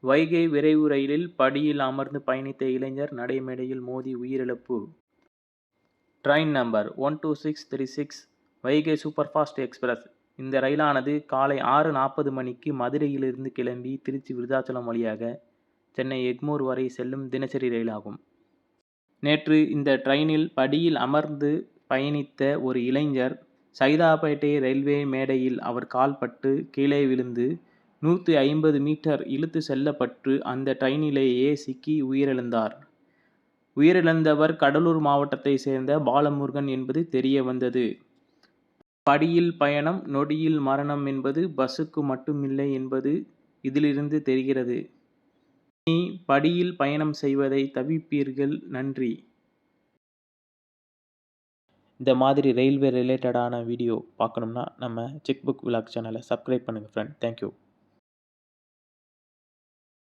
வைகை விரைவு ரயிலில் படியில் அமர்ந்து பயணித்த இளைஞர் நடைமேடையில் மோதி உயிரிழப்பு. Train number 12636 Vaigai superfast express. இந்த ரயிலானது காலை 6:40 மணிக்கு மதுரையிலிருந்து கிளம்பி திருச்சி விருதாச்சலம் வழியாக சென்னை எக்மோர் வரை செல்லும் தினசரி ரயிலாகும். நேற்று இந்த ட்ரெயினில் படியில் அமர்ந்து பயணித்த ஒரு இளைஞர் சைதாப்பேட்டை ரயில்வே மேடையில் அவர் கால் பட்டு கீழே விழுந்து 150 மீட்டர் இழுத்து செல்லப்பட்டு அந்த ட்ரெயினிலேயே சிக்கி உயிரிழந்தார். உயிரிழந்தவர் கடலூர் மாவட்டத்தை சேர்ந்த பாலமுருகன் என்பது தெரிய வந்தது. படியில் பயணம் நொடியில் மரணம் என்பது பஸ்ஸுக்கு மட்டுமில்லை என்பது இதிலிருந்து தெரிகிறது. இனி படியில் பயணம் செய்வதை தவிர்ப்பீர்கள். நன்றி. இந்த மாதிரி ரயில்வே ரிலேட்டடான வீடியோ பார்க்கணும்னா நம்ம செக் புக் விலாக் சேனலை சப்ஸ்கிரைப் பண்ணுங்கள் ஃப்ரெண்ட். தேங்க்யூ.